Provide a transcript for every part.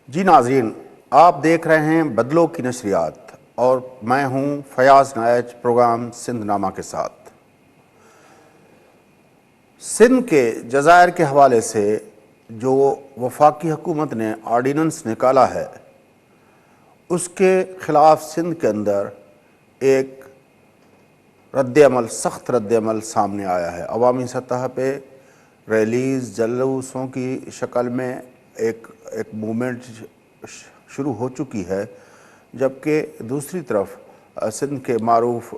جی ناظرین، آپ دیکھ رہے ہیں بدلوں کی نشریات اور میں ہوں فیاض نائچ پروگرام سندھ نامہ کے ساتھ۔ سندھ کے جزائر کے حوالے سے جو وفاقی حکومت نے آرڈیننس نکالا ہے اس کے خلاف سندھ کے اندر ایک رد عمل، سخت رد عمل سامنے آیا ہے۔ عوامی سطح پہ ریلیز، جلوسوں کی شکل میں ایک موومنٹ شروع ہو چکی ہے، جبکہ دوسری طرف سندھ کے معروف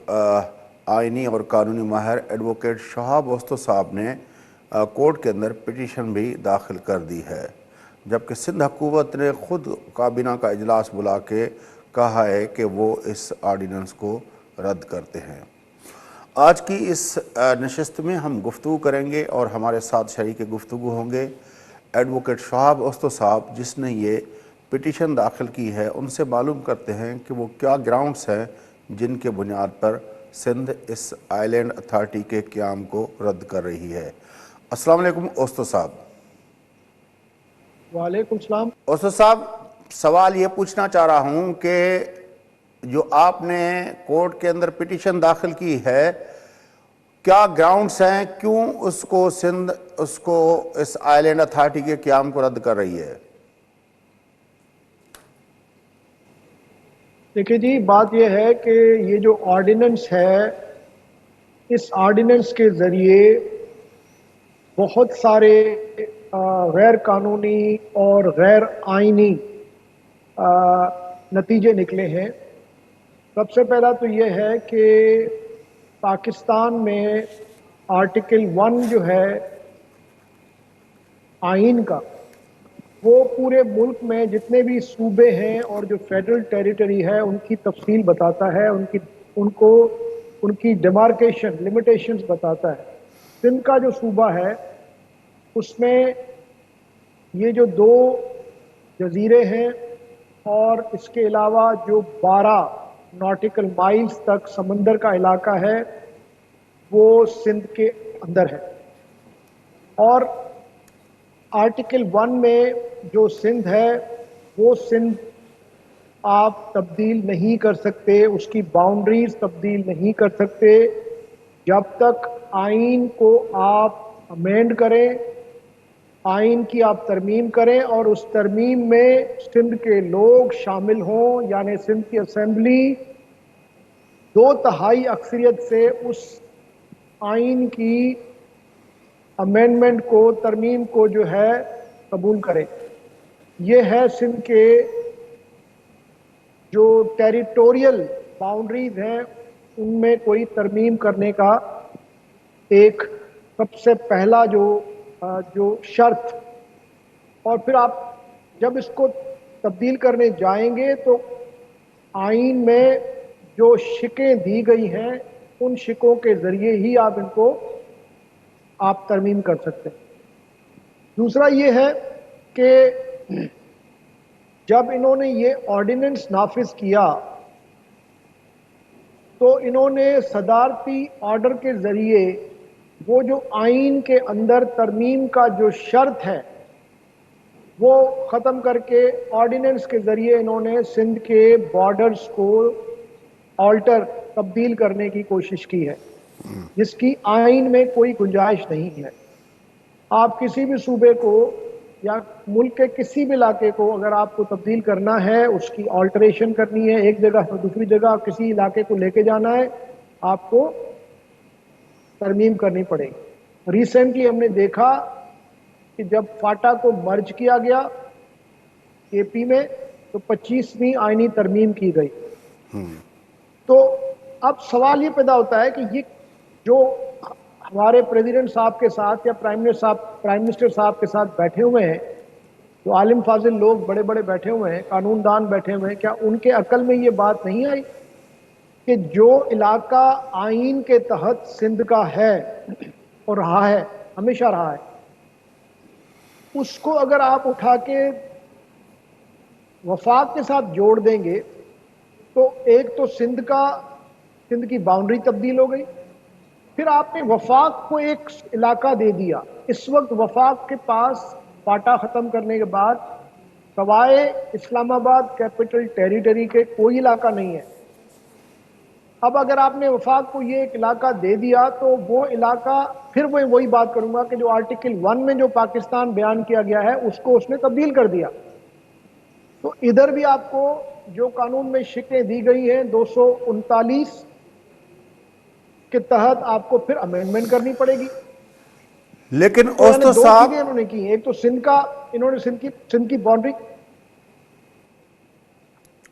آئینی اور قانونی ماہر ایڈوکیٹ شہاب اوستو صاحب نے کورٹ کے اندر پٹیشن بھی داخل کر دی ہے، جبکہ سندھ حکومت نے خود کابینہ کا اجلاس بلا کے کہا ہے کہ وہ اس آرڈیننس کو رد کرتے ہیں۔ آج کی اس نشست میں ہم گفتگو کریں گے اور ہمارے ساتھ شریک گفتگو ہوں گے ایڈوکیٹ شہاب اوستو صاحب، جس نے یہ پٹیشن داخل کی ہے۔ ان سے معلوم کرتے ہیں کہ وہ کیا گراؤنڈز ہیں جن کے بنیاد پر سندھ اس آئیلینڈ اتھارٹی کے قیام کو رد کر رہی ہے۔ السلام علیکم اوستو صاحب۔ وعلیکم السلام۔ اوستو صاحب، سوال یہ پوچھنا چاہ رہا ہوں کہ جو آپ نے کورٹ کے اندر پٹیشن داخل کی ہے، کیا گراؤنڈز ہیں، کیوں سندھ اس آئیلینڈ اتھارٹی کے قیام کو رد کر رہی ہے؟ دیکھیں جی، بات یہ ہے کہ یہ جو آرڈیننس ہے، اس آرڈیننس کے ذریعے بہت سارے غیر قانونی اور غیر آئینی نتیجے نکلے ہیں۔ سب سے پہلا تو یہ ہے کہ پاکستان میں آرٹیکل 1 جو ہے آئین کا، وہ پورے ملک میں جتنے بھی صوبے ہیں اور جو فیڈرل ٹیریٹری ہے ان کی تفصیل بتاتا ہے، ان کی ڈیمارکیشن، لمیٹیشنز بتاتا ہے۔ سندھ کا جو صوبہ ہے اس میں یہ جو 2 جزیرے ہیں اور اس کے علاوہ جو 12 ناٹیکل مائلز تک سمندر کا علاقہ ہے وہ سندھ کے اندر ہے۔ اور آرٹیکل 1 میں جو سندھ ہے وہ سندھ آپ تبدیل نہیں کر سکتے، اس کی باؤنڈریز تبدیل نہیں کر سکتے جب تک آئین کو آپ امینڈ کریں، آئین کی آپ ترمیم کریں اور اس ترمیم میں سندھ کے لوگ شامل ہوں، یعنی سندھ کی اسمبلی 2/3 اکثریت سے اس آئین کی امینڈمنٹ کو، ترمیم کو جو ہے قبول کرے۔ یہ ہے سندھ کے جو ٹیریٹوریل باؤنڈریز ہیں ان میں کوئی ترمیم کرنے کا ایک سب سے پہلا جو شرط۔ اور پھر آپ جب اس کو تبدیل کرنے جائیں گے تو آئین میں جو شقیں دی گئی ہیں ان شقوں کے ذریعے ہی آپ ان کو ترمیم کر سکتے ہیں۔ دوسرا یہ ہے کہ جب انہوں نے یہ آرڈیننس نافذ کیا تو انہوں نے صدارتی آرڈر کے ذریعے وہ جو آئین کے اندر ترمیم کا جو شرط ہے وہ ختم کر کے آرڈیننس کے ذریعے انہوں نے سندھ کے بارڈرز کو تبدیل کرنے کی کوشش کی ہے، جس کی آئین میں کوئی گنجائش نہیں ہے۔ آپ کسی بھی صوبے کو یا ملک کے کسی بھی علاقے کو اگر آپ کو تبدیل کرنا ہے، اس کی آلٹریشن کرنی ہے، ایک جگہ سے دوسری جگہ کسی علاقے کو لے کے جانا ہے، آپ کو ترمیم کرنی پڑے گی۔ ریسنٹلی ہم نے دیکھا کہ جب فاٹا کو مرج کیا گیا اے پی میں تو 25ویں آئینی ترمیم کی گئی۔ تو اب سوال یہ پیدا ہوتا ہے کہ یہ جو ہمارے پریزیڈنٹ صاحب کے ساتھ یا پرائم منسٹر صاحب کے ساتھ بیٹھے ہوئے ہیں، جو عالم فاضل لوگ بڑے بڑے بیٹھے ہوئے ہیں، قانون دان بیٹھے ہوئے ہیں، کیا ان کے عقل میں یہ بات نہیں آئی کہ جو علاقہ آئین کے تحت سندھ کا ہے اور رہا ہے، ہمیشہ رہا ہے، اس کو اگر آپ اٹھا کے وفاق کے ساتھ جوڑ دیں گے تو ایک تو سندھ کی باؤنڈری تبدیل ہو گئی، پھر آپ نے وفاق کو ایک علاقہ دے دیا۔ اس وقت وفاق کے پاس فاٹا ختم کرنے کے بعد سوائے اسلام آباد کیپٹل ٹیریٹری کے کوئی علاقہ نہیں ہے۔ اب اگر آپ نے وفاق کو یہ ایک علاقہ دے دیا تو وہ علاقہ، پھر میں وہی بات کروں گا کہ جو آرٹیکل 1 میں جو پاکستان بیان کیا گیا ہے اس کو اس نے تبدیل کر دیا۔ تو ادھر بھی آپ کو جو قانون میں شکلیں دی گئی ہیں 239 کے تحت آپ کو پھر امینڈمنٹ کرنی پڑے گی۔ لیکن تو یعنی اوستو دو صاحب، چیزیں انہوں نے کی، ایک تو انہوں نے سندھ کی باؤنڈری۔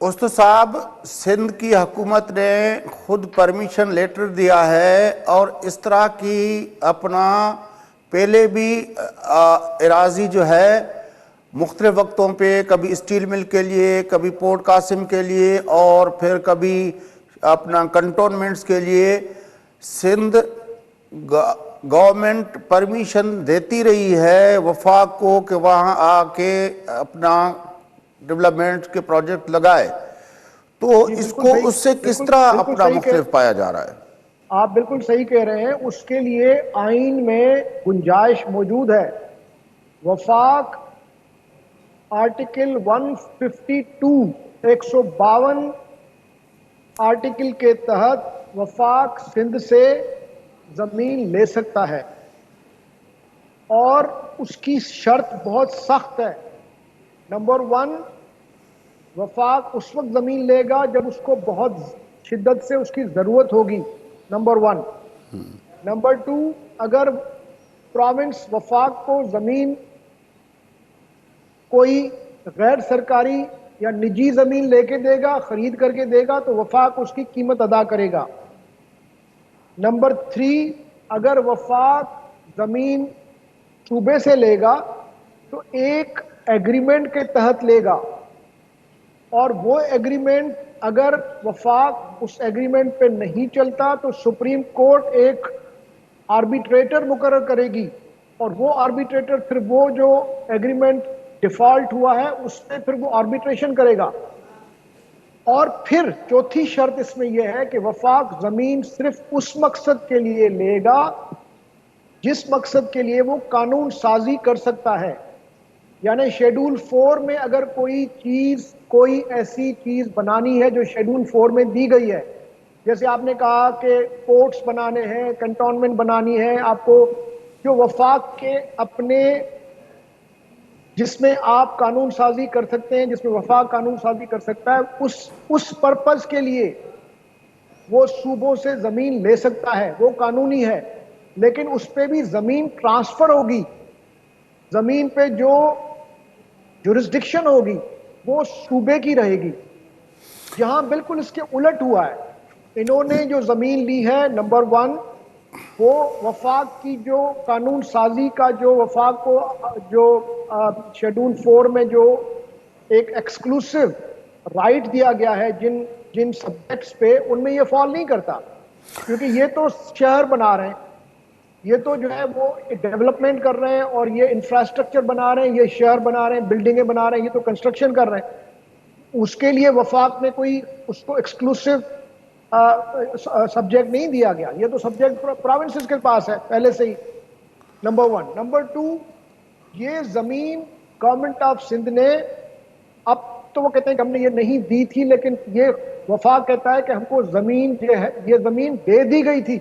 اوستو صاحب، سندھ کی حکومت نے خود پرمیشن لیٹر دیا ہے اور اس طرح کی اپنا پہلے بھی اراضی جو ہے مختلف وقتوں پہ، کبھی اسٹیل مل کے لیے، کبھی پورٹ قاسم کے لیے، اور پھر کبھی اپنا کنٹونمنٹس کے لیے سندھ گورنمنٹ پرمیشن دیتی رہی ہے وفاق کو کہ وہاں آ کے اپنا ڈیولپمنٹ کے پروجیکٹ لگائے۔ تو اس کو اس سے کس طرح اپنا مختلف پایا جا رہا ہے؟ آپ بالکل صحیح کہہ رہے ہیں، اس کے لیے آئین میں گنجائش موجود ہے۔ وفاق آرٹیکل 152 152 آرٹیکل کے تحت وفاق سندھ سے زمین لے سکتا ہے، اور اس کی شرط بہت سخت ہے۔ نمبر 1، وفاق اس وقت زمین لے گا جب اس کو بہت شدت سے اس کی ضرورت ہوگی، نمبر 1۔ نمبر 2، اگر پروونس وفاق کو زمین کوئی غیر سرکاری یا نجی زمین لے کے دے گا، خرید کر کے دے گا، تو وفاق اس کی قیمت ادا کرے گا۔ نمبر 3، اگر وفاق زمین صوبے سے لے گا تو ایک ایگریمنٹ کے تحت لے گا، اور وہ ایگریمنٹ اگر وفاق اس ایگریمنٹ پہ نہیں چلتا تو سپریم کورٹ ایک آربیٹریٹر مقرر کرے گی، اور وہ آربیٹریٹر پھر وہ جو ایگریمنٹ ڈیفالٹ ہوا ہے اس میں پھر وہ آربیٹریشن کرے گا۔ اور پھر چوتھی شرط اس میں یہ ہے کہ وفاق زمین صرف اس مقصد کے لیے لے گا جس مقصد کے لیے وہ قانون سازی کر سکتا ہے۔ یعنی شیڈول 4 میں اگر کوئی ایسی چیز بنانی ہے جو شیڈول 4 میں دی گئی ہے، جیسے آپ نے کہا کہ پورٹس بنانے ہیں، کنٹونمنٹ بنانی ہے، آپ کو جو وفاق کے اپنے جس میں آپ قانون سازی کر سکتے ہیں، جس میں وفاق قانون سازی کر سکتا ہے، اس پرپز کے لیے وہ صوبوں سے زمین لے سکتا ہے، وہ قانونی ہے۔ لیکن اس پہ بھی زمین ٹرانسفر ہوگی، زمین پہ جو جورسڈکشن ہوگی وہ صوبے کی رہے گی۔ یہاں بالکل اس کے الٹ ہوا ہے، انہوں نے جو زمین لی ہے نمبر 1، وہ وفاق کی جو قانون سازی کا جو وفاق کو جو شیڈول 4 میں جو ایک ایکسکلوسیو رائٹ دیا گیا ہے جن سبجیکٹس پہ، ان میں یہ فال نہیں کرتا، کیونکہ یہ تو شہر بنا رہے ہیں، یہ تو جو ہے وہ ڈیولپمنٹ کر رہے ہیں، اور یہ انفراسٹرکچر بنا رہے ہیں، یہ شہر بنا رہے ہیں، بلڈنگیں بنا رہے ہیں، یہ تو کنسٹرکشن کر رہے ہیں۔ اس کے لیے وفاق نے کوئی اس کو ایکسکلوسیو سبجیکٹ نہیں دیا گیا، یہ تو سبجیکٹ پروونسز کے پاس ہے پہلے سے ہی، نمبر 1۔ نمبر 2، یہ زمین گورنمنٹ آف سندھ نے، اب تو وہ کہتے ہیں کہ ہم نے یہ نہیں دی تھی، لیکن یہ وفاق کہتا ہے کہ ہم کو زمین یہ زمین دے دی گئی تھی،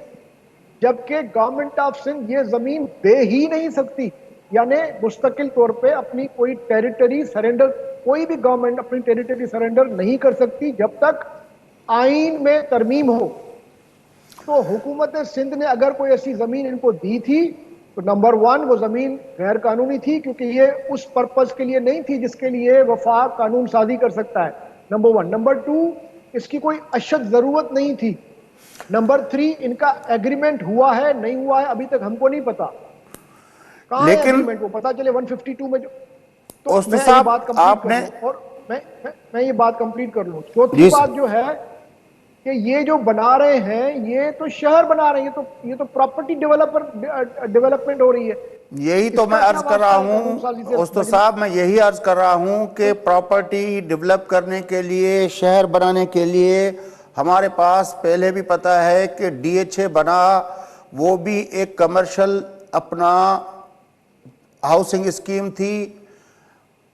جبکہ گورنمنٹ آف سندھ یہ زمین دے ہی نہیں سکتی۔ یعنی مستقل طور پہ اپنی کوئی ٹیریٹری سرنڈر، کوئی بھی گورنمنٹ اپنی ٹیریٹری سرنڈر نہیں کر سکتی جب تک آئین میں ترمیم ہو۔ تو حکومت سندھ نے اگر کوئی ایسی زمین ان کو دی تھی تو نمبر 1، وہ زمین غیر قانونی تھی، کیونکہ یہ اس پرپز کے لیے نہیں تھی جس کے لیے وفاق قانون سازی کر سکتا ہے، نمبر 1۔ نمبر 2، اس کی کوئی اشد ضرورت نہیں تھی۔ نمبر 3، ان کا ایگریمنٹ ہوا ہے نہیں ہوا ہے ابھی تک ہم کو نہیں پتا، کہاں ہے ایگریمنٹ، وہ پتا چلے 152 میں جو۔ تو میں یہ بات کمپلیٹ کر لوں، اور میں یہ بات کمپلیٹ کر لوں۔ چوتھی بات جو ہے کہ یہ جو بنا رہے ہیں یہ تو شہر بنا رہے ہیں، یہ تو پراپرٹی ڈیولپمنٹ ہو رہی ہے۔ یہی تو میں عرض کر رہا ہوں اوستو صاحب، میں یہی عرض کر رہا ہوں کہ پراپرٹی ڈیولپ کرنے کے لیے، شہر بنانے کے لیے ہمارے پاس پہلے بھی پتہ ہے کہ ڈی ایچ اے بنا، وہ بھی ایک کمرشل اپنا ہاؤسنگ اسکیم تھی،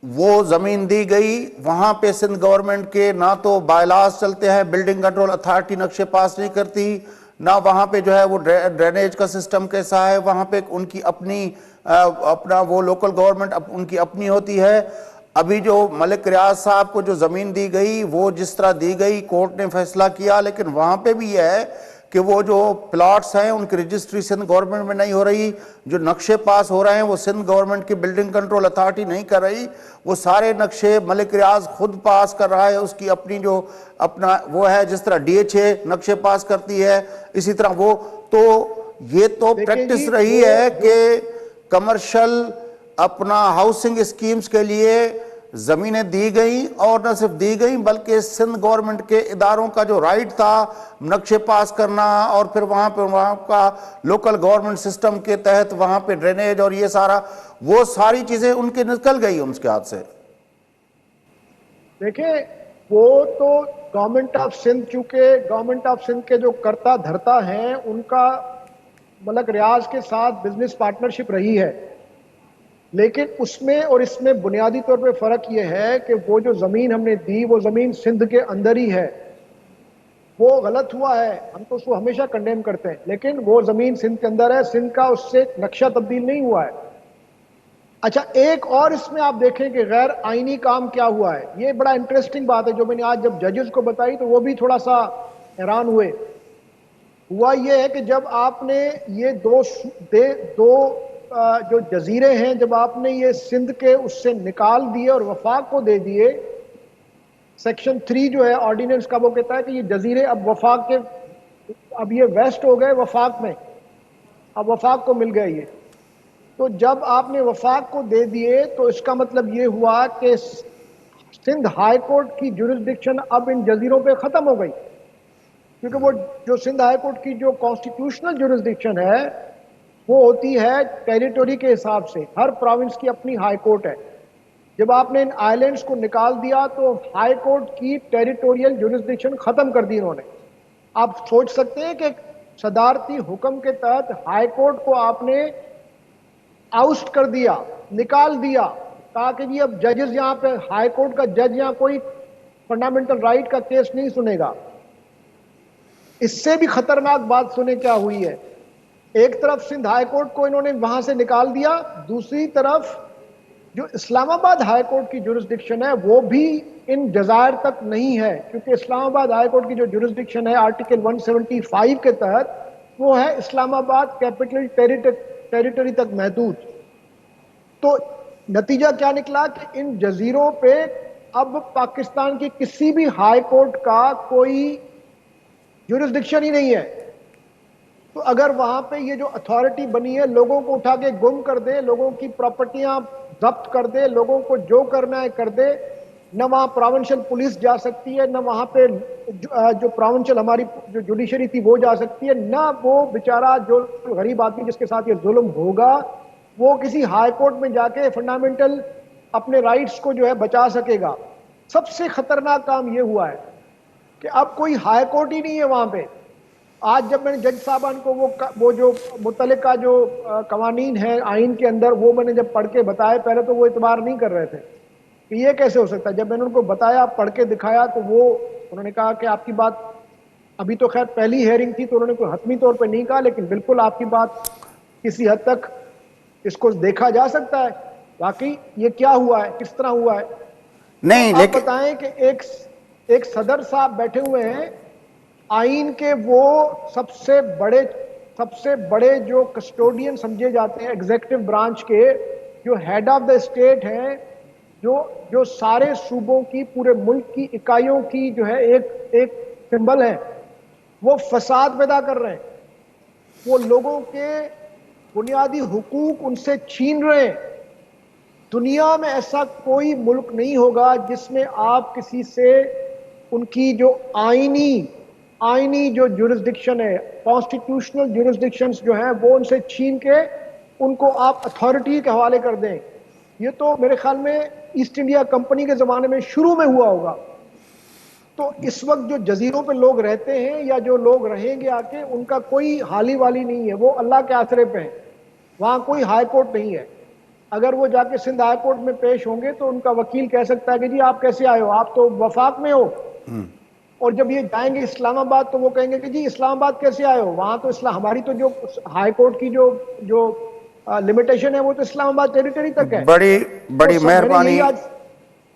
وہ زمین دی گئی، وہاں پہ سندھ گورنمنٹ کے نہ تو بائیلاز چلتے ہیں، بلڈنگ کنٹرول اتھارٹی نقشے پاس نہیں کرتی، نہ وہاں پہ جو ہے وہ ڈرینیج کا سسٹم کیسا ہے، وہاں پہ ان کی اپنا وہ لوکل گورنمنٹ ان کی اپنی ہوتی ہے۔ ابھی جو ملک ریاض صاحب کو جو زمین دی گئی وہ جس طرح دی گئی کورٹ نے فیصلہ کیا، لیکن وہاں پہ بھی یہ ہے کہ وہ جو پلاٹس ہیں ان کی رجسٹری سندھ گورنمنٹ میں نہیں ہو رہی، جو نقشے پاس ہو رہے ہیں وہ سندھ گورنمنٹ کی بلڈنگ کنٹرول اتھارٹی نہیں کر رہی، وہ سارے نقشے ملک ریاض خود پاس کر رہا ہے، اس کی اپنی جو اپنا وہ ہے، جس طرح ڈی ایچ اے نقشے پاس کرتی ہے اسی طرح وہ تو یہ تو پریکٹس رہی ہے کہ کمرشل اپنا ہاؤسنگ اسکیمز کے لیے زمینیں دی گئیں، اور نہ صرف دی گئیں بلکہ سندھ گورنمنٹ کے اداروں کا جو رائٹ تھا نقشے پاس کرنا، اور پھر وہاں کا لوکل گورنمنٹ سسٹم کے تحت وہاں پہ ڈرینیج اور یہ سارا، وہ ساری چیزیں ان کے نکل گئی ان کے ہاتھ سے۔ دیکھیں وہ تو گورنمنٹ آف سندھ، چونکہ گورنمنٹ آف سندھ کے جو کرتا دھرتا ہیں ان کا ملک ریاض کے ساتھ بزنس پارٹنرشپ رہی ہے، لیکن اس میں اور اس میں بنیادی طور پہ فرق یہ ہے کہ وہ جو زمین ہم نے دی وہ زمین سندھ کے اندر ہی ہے، وہ غلط ہوا ہے، ہم تو اس کو ہمیشہ کنڈیم کرتے ہیں، لیکن وہ زمین سندھ کے اندر ہے، سندھ کا اس سے نقشہ تبدیل نہیں ہوا ہے۔ اچھا ایک اور اس میں آپ دیکھیں کہ غیر آئینی کام کیا ہوا ہے، یہ بڑا انٹرسٹنگ بات ہے جو میں نے آج جب ججز کو بتائی تو وہ بھی تھوڑا سا حیران ہوئے۔ ہوا یہ ہے کہ جب آپ نے یہ دو جو جزیرے ہیں جب آپ نے یہ سندھ کے اس سے نکال دیے اور وفاق کو دے دیے، سیکشن 3 جو ہے آرڈیننس کا وہ کہتا ہے کہ یہ جزیرے اب وفاق کے، اب یہ ویسٹ ہو گئے وفاق میں، اب وفاق کو مل گئے یہ، تو جب آپ نے وفاق کو دے دیے تو اس کا مطلب یہ ہوا کہ سندھ ہائی کورٹ کی جورسڈکشن اب ان جزیروں پہ ختم ہو گئی، کیونکہ وہ جو سندھ ہائی کورٹ کی جو کانسٹیٹیوشنل جورسڈکشن ہے وہ ہوتی ہے ٹیریٹوری کے حساب سے، ہر پروونس کی اپنی ہائی کورٹ ہے۔ جب آپ نے ان آئلینڈز کو نکال دیا تو ہائی کورٹ کی ٹیریٹوریل جورسڈکشن ختم کر دی انہوں نے۔ آپ سوچ سکتے ہیں کہ صدارتی حکم کے تحت ہائی کورٹ کو آپ نے آؤسٹ کر دیا، نکال دیا، تاکہ یہ اب ججز یہاں پہ، ہائی کورٹ کا جج یہاں کوئی فنڈامنٹل رائٹ کا کیس نہیں سنے گا۔ اس سے بھی خطرناک بات سنے کیا ہوئی ہے، ایک طرف سندھ ہائی کورٹ کو انہوں نے وہاں سے نکال دیا، دوسری طرف جو اسلام آباد ہائی کورٹ کی جورسڈکشن ہے وہ بھی ان جزائر تک نہیں ہے، کیونکہ اسلام آباد ہائی کورٹ کی جو جورسڈکشن ہے آرٹیکل 175 کے تحت وہ ہے اسلام آباد کیپٹل ٹیریٹری تک محدود۔ تو نتیجہ کیا نکلا کہ ان جزیروں پہ اب پاکستان کی کسی بھی ہائی کورٹ کا کوئی جورسڈکشن ہی نہیں ہے۔ تو اگر وہاں پہ یہ جو اتھارٹی بنی ہے لوگوں کو اٹھا کے گم کر دے، لوگوں کی پراپرٹیاں ضبط کر دے، لوگوں کو جو کرنا ہے کر دے، نہ وہاں پراونشل پولیس جا سکتی ہے، نہ وہاں پہ جو پراونشل ہماری جو جوڈیشری تھی وہ جا سکتی ہے، نہ وہ بیچارہ جو غریب آدمی جس کے ساتھ یہ ظلم ہوگا وہ کسی ہائی کورٹ میں جا کے فنڈامنٹل اپنے رائٹس کو جو ہے بچا سکے گا۔ سب سے خطرناک کام یہ ہوا ہے کہ اب کوئی ہائی کورٹ ہی نہیں ہے وہاں پہ۔ آج جب میں نے جج صاحبان کو وہ جو متعلقہ جو قوانین ہیں آئین کے اندر وہ میں نے جب پڑھ کے بتائے، پہلے تو وہ اعتبار نہیں کر رہے تھے کہ یہ کیسے ہو سکتا ہے، جب میں نے ان کو بتایا پڑھ کے دکھایا تو انہوں نے کہا کہ آپ کی بات، ابھی تو خیر پہلی ہیئرنگ تھی تو انہوں نے کوئی حتمی طور پہ نہیں کہا، لیکن بالکل آپ کی بات کسی حد تک اس کو دیکھا جا سکتا ہے واقعی یہ کیا ہوا ہے، کس طرح ہوا ہے۔ نہیں آپ بتائیں کہ ایک صدر صاحب بیٹھے ہوئے ہیں آئین کے، وہ سب سے بڑے جو کسٹوڈین سمجھے جاتے ہیں ایگزیکٹو برانچ کے، جو ہیڈ آف دا اسٹیٹ ہیں، جو سارے صوبوں کی، پورے ملک کی اکائیوں کی جو ہے ایک سمبل ہے، وہ فساد پیدا کر رہے ہیں، وہ لوگوں کے بنیادی حقوق ان سے چھین رہے ہیں۔ دنیا میں ایسا کوئی ملک نہیں ہوگا جس میں آپ کسی سے ان کی جو آئینی جو جورسڈکشن ہے، کانسٹیٹیوشنل جورسڈکشنز جو ہیں وہ ان سے چھین کے ان کو آپ اتھارٹی کے حوالے کر دیں۔ یہ تو میرے خیال میں ایسٹ انڈیا کمپنی کے زمانے میں شروع میں ہوا ہوگا۔ تو اس وقت جو جزیروں پہ لوگ رہتے ہیں یا جو لوگ رہیں گے آ کے، ان کا کوئی حالی والی نہیں ہے، وہ اللہ کے آسرے پہ ہیں، وہاں کوئی ہائی کورٹ نہیں ہے۔ اگر وہ جا کے سندھ ہائی کورٹ میں پیش ہوں گے تو ان کا وکیل کہہ سکتا ہے کہ جی آپ کیسے آئے ہو، آپ تو وفاق میں ہو. اور جب یہ جائیں گے اسلام آباد تو وہ کہیں گے کہ جی اسلام آباد کیسے آئے ہو، وہاں تو ہماری تو جو ہائی کورٹ کی جو لمیٹیشن ہے وہ تو اسلام آباد ٹیریٹری تک ہے. بڑی میں نے یہی مہربانی، آج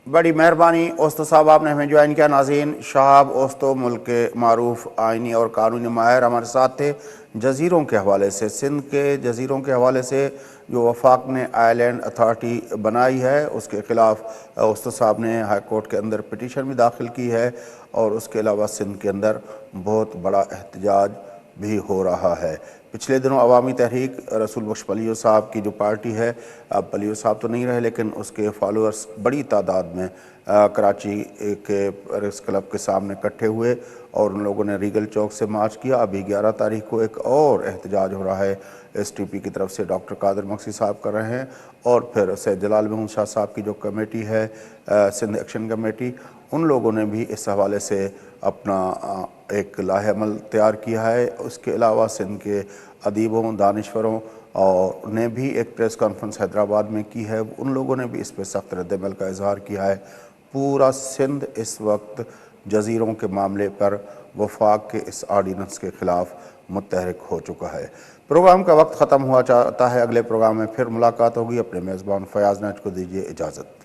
بڑی مہربانی اوستو صاحب، آپ نے ہمیں جوائن کیا. ناظرین، شہاب اوستو ملک کے معروف آئینی اور قانونی ماہر ہمارے ساتھ تھے. جزیروں کے حوالے سے، سندھ کے جزیروں کے حوالے سے جو وفاق نے آئی لینڈ اتھارٹی بنائی ہے اس کے خلاف اوستو صاحب نے ہائی کورٹ کے اندر پٹیشن بھی داخل کی ہے، اور اس کے علاوہ سندھ کے اندر بہت بڑا احتجاج بھی ہو رہا ہے. پچھلے دنوں عوامی تحریک رسول بخش پلیو صاحب کی جو پارٹی ہے، اب پلیو صاحب تو نہیں رہے لیکن اس کے فالوورز بڑی تعداد میں کراچی کے پریس کلب کے سامنے اکٹھے ہوئے اور ان لوگوں نے ریگل چوک سے مارچ کیا. ابھی 11 تاریخ کو ایک اور احتجاج ہو رہا ہے، ایس ٹی پی کی طرف سے ڈاکٹر قادر مکسی صاحب کر رہے ہیں، اور پھر سید جلال محمود شاہ صاحب کی جو کمیٹی ہے سندھ ایکشن کمیٹی، ان لوگوں نے بھی اس حوالے سے اپنا ایک لاہ عمل تیار کیا ہے. اس کے علاوہ سندھ کے ادیبوں، دانشوروں اور نے بھی ایک پریس کانفرنس حیدرآباد میں کی ہے. ان لوگوں نے بھی اس پہ سخت رد عمل کا اظہار کیا ہے. پورا سندھ اس وقت جزیروں کے معاملے پر وفاق کے اس آرڈیننس کے خلاف متحرک ہو چکا ہے. پروگرام کا وقت ختم ہوا چاہتا ہے. اگلے پروگرام میں پھر ملاقات ہوگی. اپنے میزبان فیاض ناج کو دیجیے اجازت.